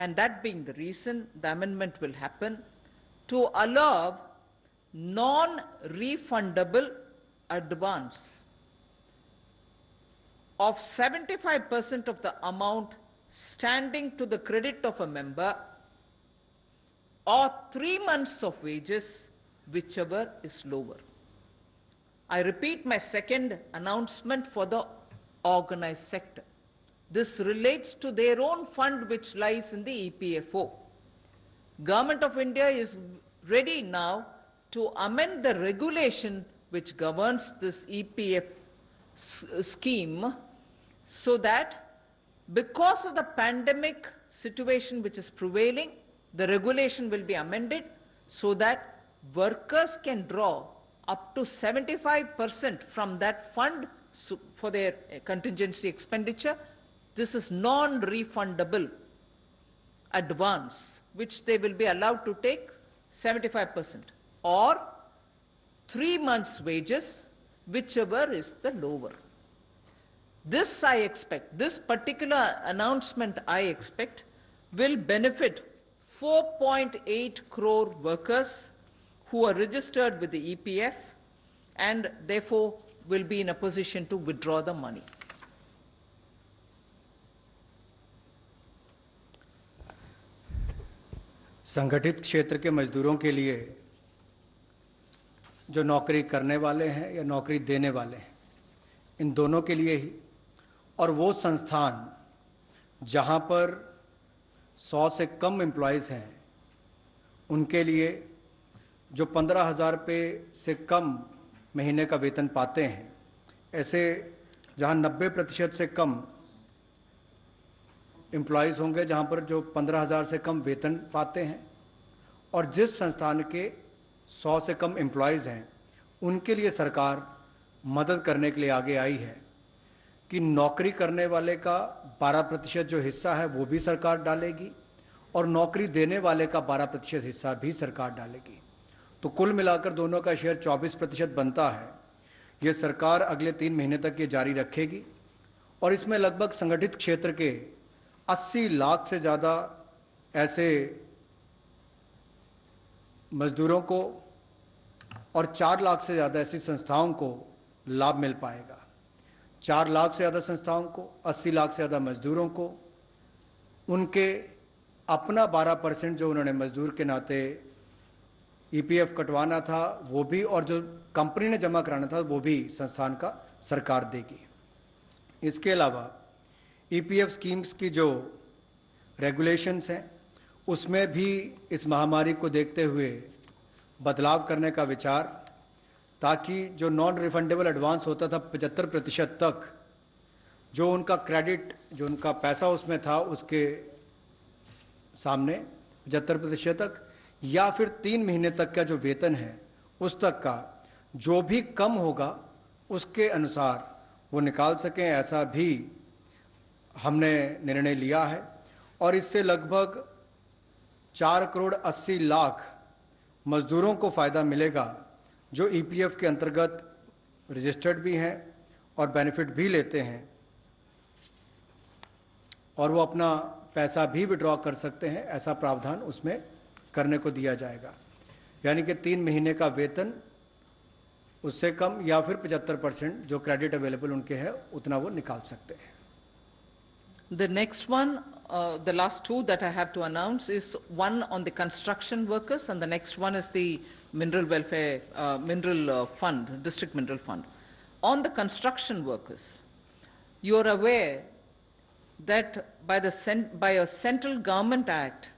And that being the reason, the amendment will happen to allow non-refundable advance of 75% of the amount standing to the credit of a member or 3 months of wages, whichever is lower. I repeat my second announcement for the organized sector. This relates to their own fund which lies in the EPFO. Government of India is ready now to amend the regulation which governs this EPF scheme so that because of the pandemic situation which is prevailing, the regulation will be amended so that workers can draw up to 75% from that fund for their contingency expenditure. This is non-refundable advance, which they will be allowed to take 75%, or 3 months' wages, whichever is the lower. This I expect, this particular announcement I expect will benefit 4.8 crore workers who are registered with the EPF and therefore will be in a position to withdraw the money. संगठित क्षेत्र के मजदूरों के लिए जो नौकरी करने वाले हैं या नौकरी देने वाले हैं, इन दोनों के लिए ही, और वो संस्थान जहां पर 100 से कम एम्प्लॉइज़ हैं उनके लिए जो 15,000 रुपये से कम महीने का वेतन पाते हैं, ऐसे जहां 90% से कम एम्प्लॉइज़ होंगे जहां पर जो 15,000 से कम वेतन पाते हैं, और जिस संस्थान के 100 से कम एम्प्लॉइज़ हैं उनके लिए सरकार मदद करने के लिए आगे आई है कि नौकरी करने वाले का 12% जो हिस्सा है वो भी सरकार डालेगी और नौकरी देने वाले का 12% हिस्सा भी सरकार डालेगी। तो कुल मिलाकर दोनों का शेयर 24% बनता है। ये सरकार अगले 3 महीने तक ये जारी रखेगी और इसमें लगभग संगठित क्षेत्र के 80 लाख से ज़्यादा ऐसे मजदूरों को और 4 लाख से ज़्यादा ऐसी संस्थाओं को लाभ मिल पाएगा। 4 लाख से ज़्यादा संस्थाओं को, 80 लाख से ज़्यादा मजदूरों को उनके अपना 12% जो उन्होंने मजदूर के नाते ईपीएफ कटवाना था वो भी, और जो कंपनी ने जमा कराना था वो भी संस्थान का सरकार देगी। इसके अलावा ईपीएफ स्कीम्स की जो रेगुलेशंस हैं उसमें भी इस महामारी को देखते हुए बदलाव करने का विचार, ताकि जो नॉन रिफंडेबल एडवांस होता था 75% तक, जो उनका क्रेडिट, जो उनका पैसा उसमें था उसके सामने 75% तक, या फिर 3 महीने तक का जो वेतन है उस तक का जो भी कम होगा उसके अनुसार वो निकाल सकें, ऐसा भी हमने निर्णय लिया है। और इससे लगभग 4 करोड़ 80 लाख मजदूरों को फ़ायदा मिलेगा जो ईपीएफ के अंतर्गत रजिस्टर्ड भी हैं और बेनिफिट भी लेते हैं, और वो अपना पैसा भी विड्रॉ कर सकते हैं। ऐसा प्रावधान उसमें करने को दिया जाएगा, यानी कि 3 महीने का वेतन उससे कम या फिर 75% जो क्रेडिट अवेलेबल उनके है उतना वो निकाल सकते हैं। The next one, the last two that I have to announce is one on the construction workers and the next one is the mineral welfare, mineral fund, district mineral fund. On the construction workers, you are aware that by a central government act,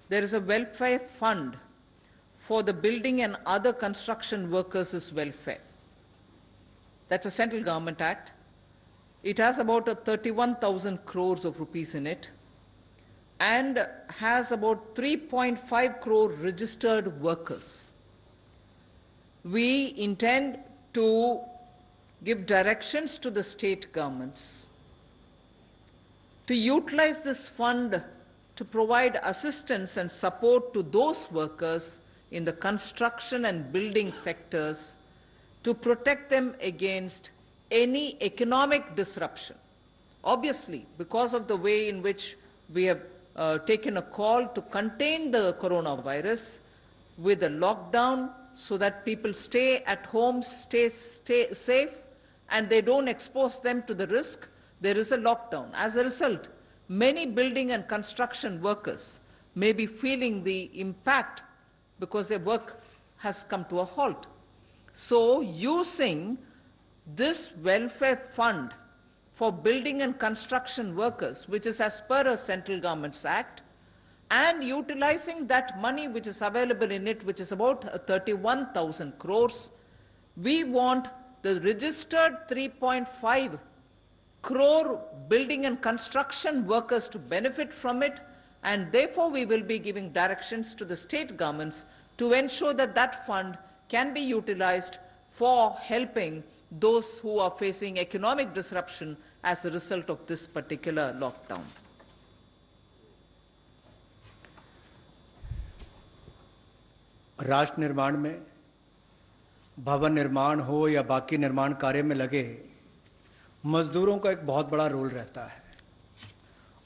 there is a welfare fund for the building and other construction workers' welfare. That's a central government act. It has about 31,000 crores of rupees in it and has about 3.5 crore registered workers. We intend to give directions to the state governments to utilize this fund to provide assistance and support to those workers in the construction and building sectors to protect them against any economic disruption. Obviously, because of the way in which we have taken a call to contain the coronavirus with a lockdown so that people stay at home, stay safe, and they don't expose them to the risk. There is a lockdown. As a result, many building and construction workers may be feeling the impact because their work has come to a halt. So, using this welfare fund for building and construction workers, which is as per a Central Government's Act, and utilizing that money which is available in it, which is about 31,000 crores, we want the registered 3.5 crore building and construction workers to benefit from it, and therefore we will be giving directions to the state governments to ensure that that fund can be utilized for helping those who are facing economic disruption as a result of this particular lockdown. राष्ट्र निर्माण में भवन निर्माण हो या बाकी निर्माण कार्य में लगे मजदूरों का एक बहुत बड़ा रोल रहता है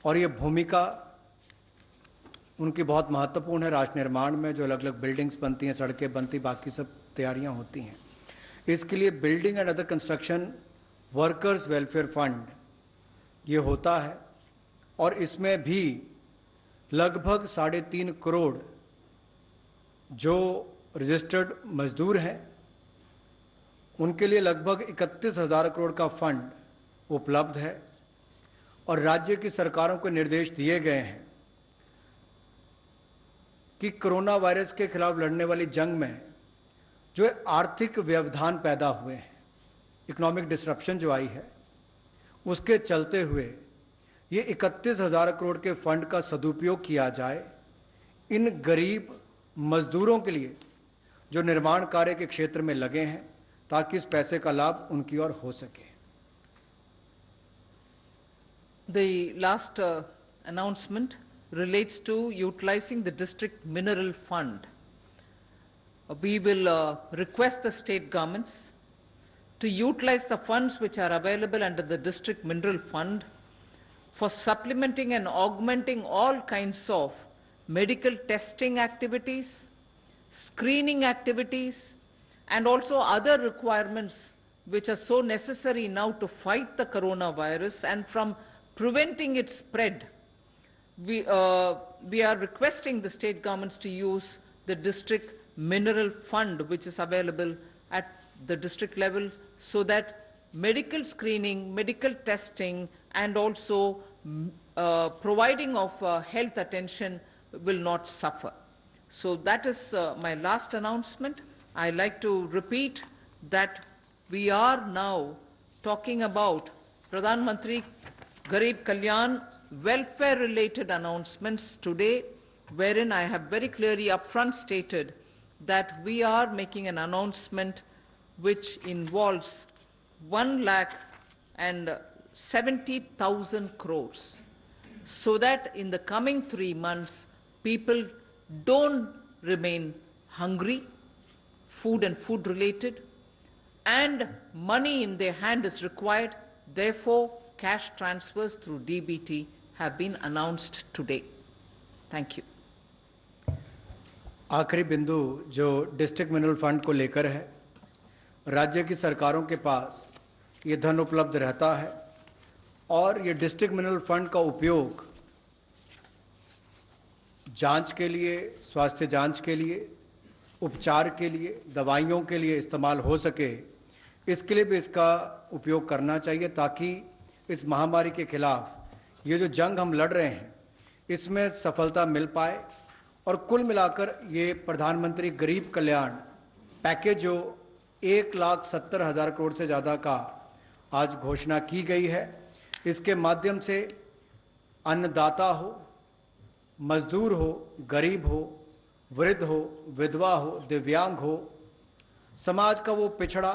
और ये भूमिका उनकी बहुत महत्वपूर्ण है राष्ट्र निर्माण में। जो अलग अलग बिल्डिंग्स बनती हैं, सड़कें बनती, बाकी सब तैयारियां होती हैं, इसके लिए building and other construction workers welfare fund ये होता है और इसमें भी लगभग 3.5 करोड़ जो रजिस्टर्ड मजदूर हैं उनके लिए लगभग 31,000 करोड़ का फंड उपलब्ध है और राज्य की सरकारों को निर्देश दिए गए हैं कि कोरोना वायरस के खिलाफ लड़ने वाली जंग में जो आर्थिक व्यवधान पैदा हुए हैं, इकोनॉमिक डिसरप्शन जो आई है, उसके चलते हुए ये 31,000 करोड़ के फंड का सदुपयोग किया जाए इन गरीब मजदूरों के लिए जो निर्माण कार्य के क्षेत्र में लगे हैं, ताकि इस पैसे का लाभ उनकी ओर हो सके। The last announcement relates to utilizing the district mineral fund. We will request the state governments to utilize the funds which are available under the district mineral fund for supplementing and augmenting all kinds of medical testing activities, screening activities, and also other requirements which are so necessary now to fight the coronavirus and from preventing its spread. We are requesting the state governments to use the district mineral fund which is available at the district level so that medical screening, medical testing, and also providing of health attention will not suffer. So that is my last announcement. I like to repeat that we are now talking about Pradhan Mantri Garib Kalyan welfare related announcements today, wherein I have very clearly upfront stated that we are making an announcement which involves 1,70,000 crores, so that in the coming 3 months people don't remain hungry, food and food related, and money in their hand is required. Therefore, cash transfers through DBT have been announced today. Thank you. आखिरी बिंदु जो district mineral fund को लेकर है, राज्य की सरकारों के पास ये धन उपलब्ध रहता है और ये डिस्ट्रिक्ट मिनरल फंड का उपयोग जांच के लिए, स्वास्थ्य जांच के लिए, उपचार के लिए, दवाइयों के लिए इस्तेमाल हो सके, इसके लिए भी इसका उपयोग करना चाहिए ताकि इस महामारी के खिलाफ ये जो जंग हम लड़ रहे हैं इसमें सफलता मिल पाए। और कुल मिलाकर ये प्रधानमंत्री गरीब कल्याण पैकेज जो 1,70,000 करोड़ से ज़्यादा का आज घोषणा की गई है, इसके माध्यम से अन्नदाता हो, मजदूर हो, गरीब हो, वृद्ध हो, विधवा हो, दिव्यांग हो, समाज का वो पिछड़ा,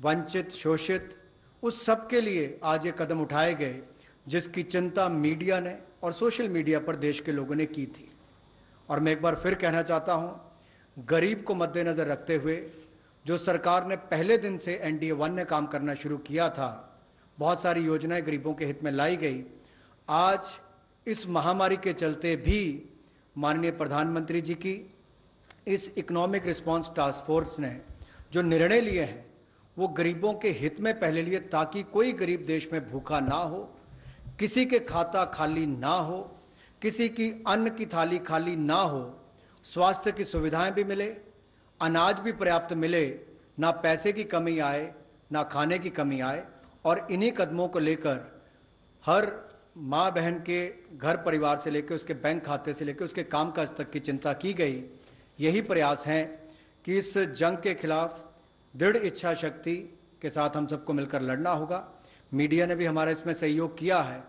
वंचित, शोषित, उस सब के लिए आज ये कदम उठाए गए जिसकी चिंता मीडिया ने और सोशल मीडिया पर देश के लोगों ने की थी। और मैं एक बार फिर कहना चाहता हूं, गरीब को मद्देनजर रखते हुए जो सरकार ने पहले दिन से NDA 1 ने काम करना शुरू किया था, बहुत सारी योजनाएं गरीबों के हित में लाई गई। आज इस महामारी के चलते भी माननीय प्रधानमंत्री जी की इस इकोनॉमिक रिस्पांस टास्क फोर्स ने जो निर्णय लिए हैं वो गरीबों के हित में पहले लिए, ताकि कोई गरीब देश में भूखा ना हो, किसी के खाता खाली ना हो, किसी की अन्न की थाली खाली ना हो, स्वास्थ्य की सुविधाएं भी मिले, अनाज भी पर्याप्त मिले, ना पैसे की कमी आए, ना खाने की कमी आए। और इन्हीं कदमों को लेकर हर माँ बहन के घर परिवार से लेकर उसके बैंक खाते से लेकर उसके कामकाज तक की चिंता की गई। यही प्रयास हैं कि इस जंग के खिलाफ दृढ़ इच्छा शक्ति के साथ हम सबको मिलकर लड़ना होगा। मीडिया ने भी हमारा इसमें सहयोग किया है।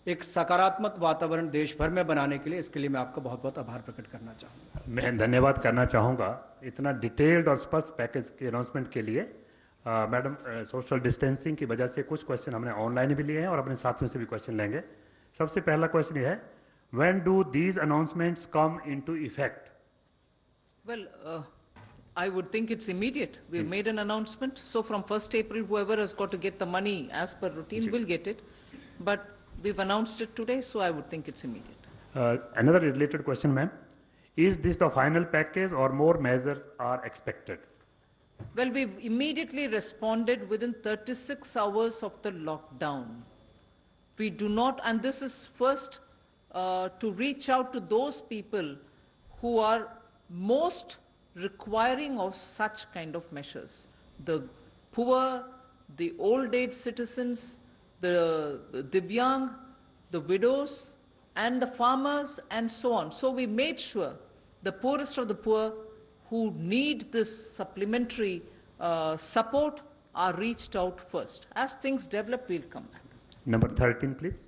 एक सकारात्मक वातावरण देश भर में बनाने के लिए, इसके लिए मैं आपका बहुत बहुत आभार प्रकट करना चाहूँगा। मैं धन्यवाद करना चाहूँगा इतना डिटेल्ड और स्पष्ट पैकेज के अनाउंसमेंट के लिए। मैडम, सोशल डिस्टेंसिंग की वजह से कुछ क्वेश्चन हमने ऑनलाइन भी लिए हैं और अपने साथियों से भी क्वेश्चन लेंगे। सबसे पहला क्वेश्चन ये है, when do these announcements come into effect? Well, I would think it's immediate. We've made an announcement. So from 1st April, whoever has got to get the money as per routine will get it. But we've announced it today, so I would think it's immediate. Another related question, ma'am. Is this the final package or more measures are expected? Well, we've immediately responded within 36 hours of the lockdown. We do not, and this is first to reach out to those people who are most requiring of such kind of measures. The poor, the old age citizens, the Divyang, the widows, and the farmers, and so on. So we made sure the poorest of the poor who need this supplementary support are reached out first. As things develop, we'll come back. Number 13, please.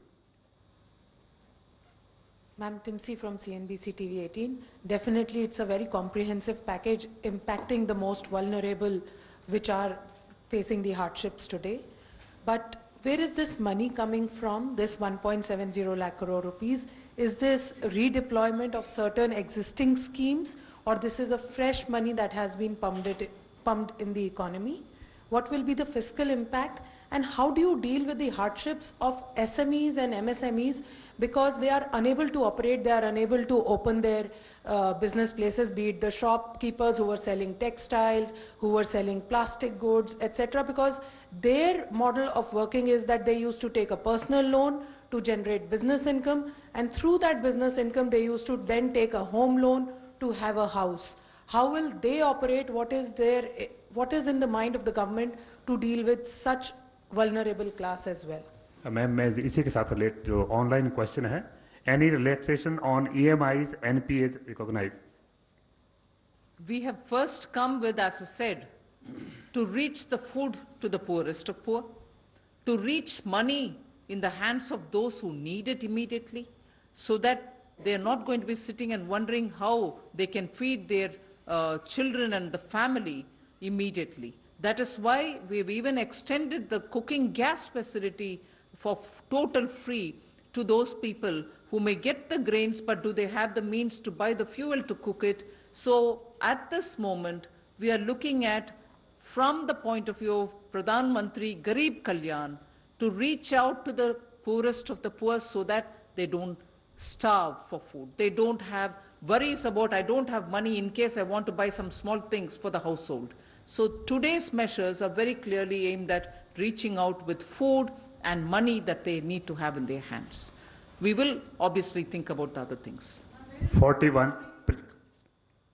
Ma'am, Timsi from CNBC TV 18. Definitely, it's a very comprehensive package impacting the most vulnerable, which are facing the hardships today. But where is this money coming from, this 1.70 lakh crore rupees? Is this redeployment of certain existing schemes, or this is a fresh money that has been pumped in the economy? What will be the fiscal impact, and how do you deal with the hardships of SMEs and MSMEs, because they are unable to operate, they are unable to open their business places, be it the shopkeepers who were selling textiles, who were selling plastic goods, etc., because their model of working is that they used to take a personal loan to generate business income, and through that business income they used to then take a home loan to have a house. How will they operate? What is in the mind of the government to deal with such vulnerable class as well? Ma'am, मैं इसी के साथ relate जो online question है, any relaxation on EMIs, NPAs recognized? We have first come with, as I said, to reach the food to the poorest of poor, to reach money in the hands of those who need it immediately, so that they are not going to be sitting and wondering how they can feed their children and the family immediately. That is why we've even extended the cooking gas facility for total free to those people who may get the grains, but do they have the means to buy the fuel to cook it? So at this moment, we are looking at, from the point of view of Pradhan Mantri Garib Kalyan, to reach out to the poorest of the poor so that they don't starve for food. They don't have worries about, I don't have money in case I want to buy some small things for the household. So today's measures are very clearly aimed at reaching out with food and money that they need to have in their hands. We will obviously think about the other things. 41.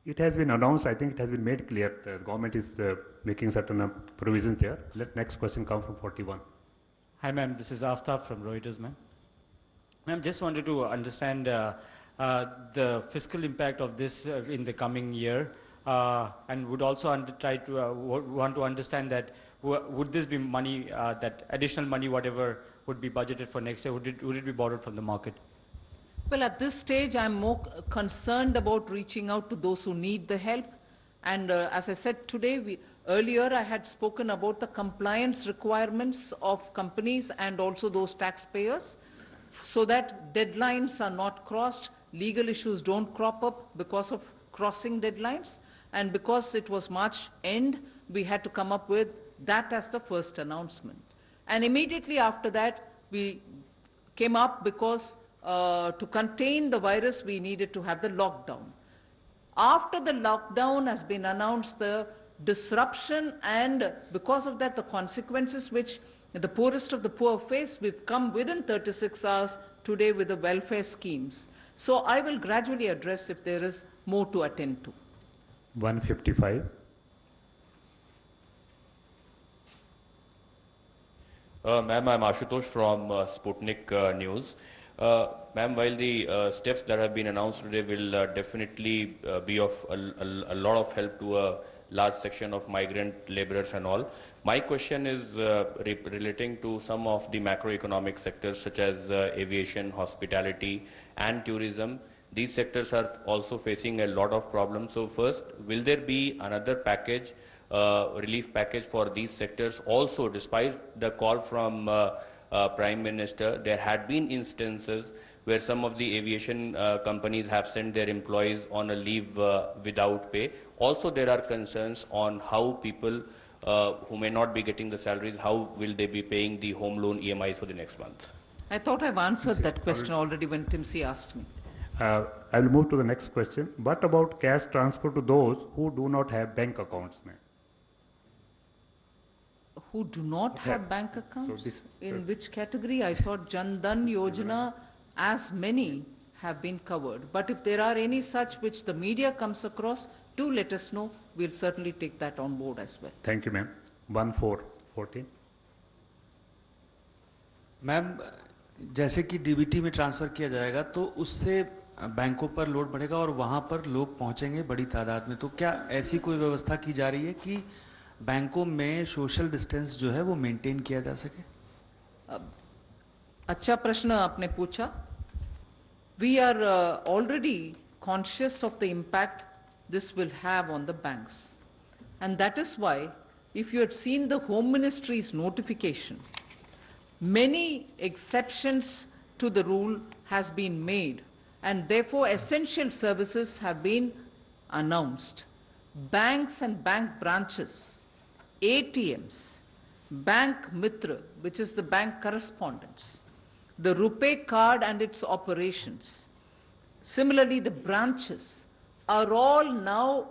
It has been announced, I think it has been made clear, the government is making certain provisions there. Let next question come from 41. Hi ma'am, this is Aftab from Reuters, ma'am. Ma'am, just wanted to understand the fiscal impact of this in the coming year, and would also want to understand that would this be money, that additional money, whatever would be budgeted for next year, would it be borrowed from the market? Well, at this stage, I'm more concerned about reaching out to those who need the help. And as I said today, earlier I had spoken about the compliance requirements of companies and also those taxpayers, so that deadlines are not crossed, legal issues don't crop up because of crossing deadlines. And because it was March end, we had to come up with that as the first announcement. And immediately after that, we came up because to contain the virus, we needed to have the lockdown. After the lockdown has been announced, the disruption and because of that the consequences which the poorest of the poor face, we've come within 36 hours today with the welfare schemes. So I will gradually address if there is more to attend to. 155. Ma'am, I'm Ashutosh from Sputnik News. Ma'am, while the steps that have been announced today will definitely be of a lot of help to a large section of migrant laborers and all, my question is relating to some of the macroeconomic sectors such as aviation, hospitality and tourism. These sectors are also facing a lot of problems. So first, will there be another package, relief package for these sectors? Also, despite the call from Prime Minister, there had been instances where some of the aviation companies have sent their employees on a leave without pay. Also, there are concerns on how people who may not be getting the salaries, how will they be paying the home loan EMIs for the next month? I thought I've answered that question already when Timsy asked me. I will move to the next question. What about cash transfer to those who do not have bank accounts, ma'am? Who do not have bank accounts? this- In which category? I thought Jan Dhan Yojana, as many have been covered. But if there are any such which the media comes across, do let us know. We'll certainly take that on board as well. Thank you, ma'am. 1414. Ma'am, जैसे कि DBT में transfer किया जाएगा तो उससे बैंकों पर load बढ़ेगा और वहाँ पर लोग पहुँचेंगे बड़ी तादाद में, तो क्या ऐसी कोई व्यवस्था की जा रही है कि बैंकों में सोशल डिस्टेंस जो है वो मेंटेन किया जा सके? अच्छा प्रश्न आपने पूछा. We are already conscious of the impact this will have on the banks. And that is why, if you had seen the Home Ministry's notification, many exceptions to the rule has been made, and therefore essential services have been announced. Banks and bank branches, ATMs, Bank Mitra, which is the bank correspondence, the RuPay card and its operations, similarly the branches, are all now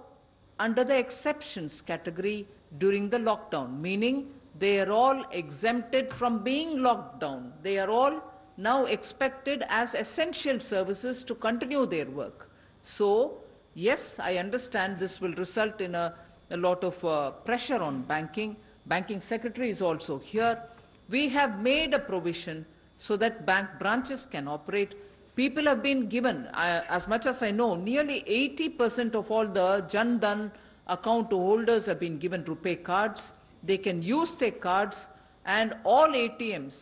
under the exceptions category during the lockdown, meaning they are all exempted from being locked down. They are all now expected as essential services to continue their work. So, yes, I understand this will result in a lot of pressure on banking. Banking Secretary is also here. We have made a provision so that bank branches can operate. People have been given, as much as I know, nearly 80% of all the Jan Dhan account holders have been given RuPay cards. They can use their cards, and all ATMs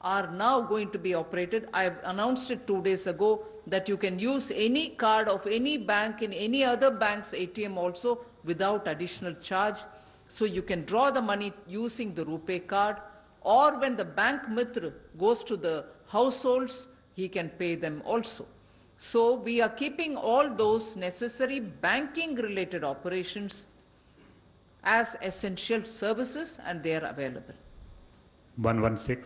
are now going to be operated. I have announced it 2 days ago that you can use any card of any bank in any other bank's ATM also without additional charge. So you can draw the money using the RuPay card, or when the Bank Mitra goes to the households, he can pay them also. So we are keeping all those necessary banking related operations as essential services, and they are available. 116.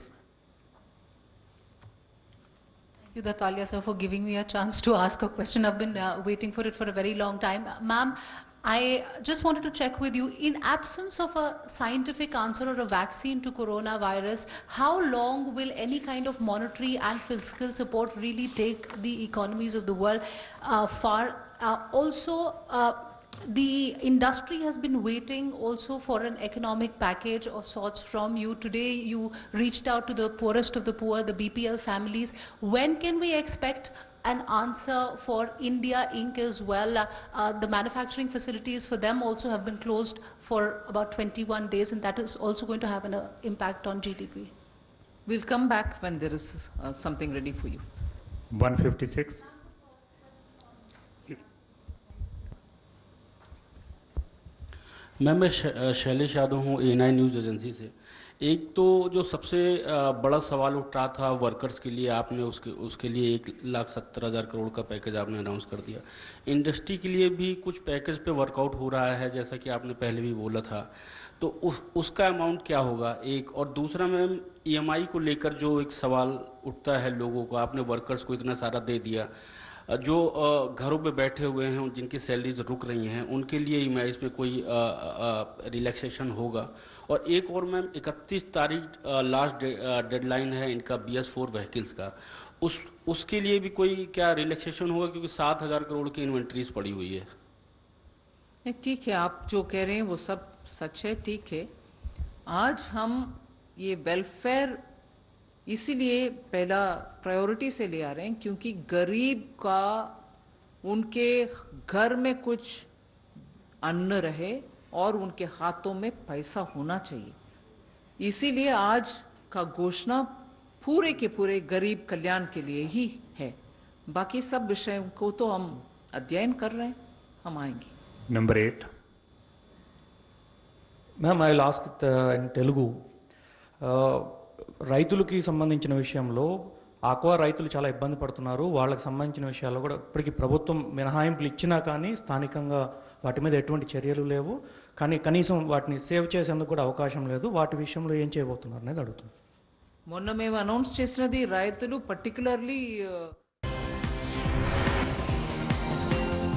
Thank you, Dattalia sir, for giving me a chance to ask a question. I've been waiting for it for a very long time. Ma'am, I just wanted to check with you, in absence of a scientific answer or a vaccine to coronavirus, how long will any kind of monetary and fiscal support really take the economies of the world far? The industry has been waiting also for an economic package of sorts from you. Today you reached out to the poorest of the poor, the BPL families. When can we expect an answer for India Inc. as well? The manufacturing facilities for them also have been closed for about 21 days, and that is also going to have an impact on GDP. We'll come back when there is something ready for you. 156. Ma'am, मैं शैलेश यादव हूँ A9 news agency से. एक तो जो सबसे बड़ा सवाल उठ रहा था वर्कर्स के लिए, आपने उसके लिए 1,70,000 करोड़ का पैकेज आपने अनाउंस कर दिया। इंडस्ट्री के लिए भी कुछ पैकेज पे वर्कआउट हो रहा है, जैसा कि आपने पहले भी बोला था, तो उसका अमाउंट क्या होगा? एक और दूसरा मैम, ईएमआई को लेकर जो एक सवाल उठता है लोगों को, आपने वर्कर्स को इतना सारा दे दिया, जो घरों पे बैठे हुए हैं जिनकी सैलरीज रुक रही हैं, उनके लिए ईएमआई में कोई रिलैक्सेशन होगा? और एक और मैम, 31 तारीख लास्ट डेडलाइन है इनका BS4 व्हीकल्स का, उसके लिए भी कोई क्या रिलैक्सेशन होगा, क्योंकि 7,000 करोड़ की इन्वेंट्रीज पड़ी हुई है? नहीं, ठीक है, आप जो कह रहे हैं वो सब सच है, ठीक है। आज हम ये वेलफेयर इसीलिए पहला प्रायोरिटी से ले आ रहे हैं क्योंकि गरीब का उनके घर में कुछ अन्न रहे और उनके हाथों में पैसा होना चाहिए। इसीलिए आज का घोषणा पूरे के पूरे गरीब कल्याण के लिए ही है। बाकी सब विषयों को तो हम अध्ययन कर रहे हैं, हम आएंगे। Number 8. Ma'am I last in Telugu రైతులకి సంబంధించిన విషయంలో ఆక్వా రైతులు చాలా ఇబ్బంది పడుతున్నారు. వాళ్ళకి సంబంధించిన విషయాల్లో కూడా ఇప్పటికీ ప్రభుత్వం మినహాయింపులు ఇచ్చినా కానీ స్థానికంగా వాటి మీద ఎటువంటి చర్యలు లేవు. కానీ కనీసం వాటిని సేవ్ చేసేందుకు కూడా అవకాశం లేదు. వాటి విషయంలో ఏం చేయబోతున్నారు అనేది అడుగుతున్నాను. మొన్న మేము అనౌన్స్ చేసినది రైతులు పర్టికులర్లీ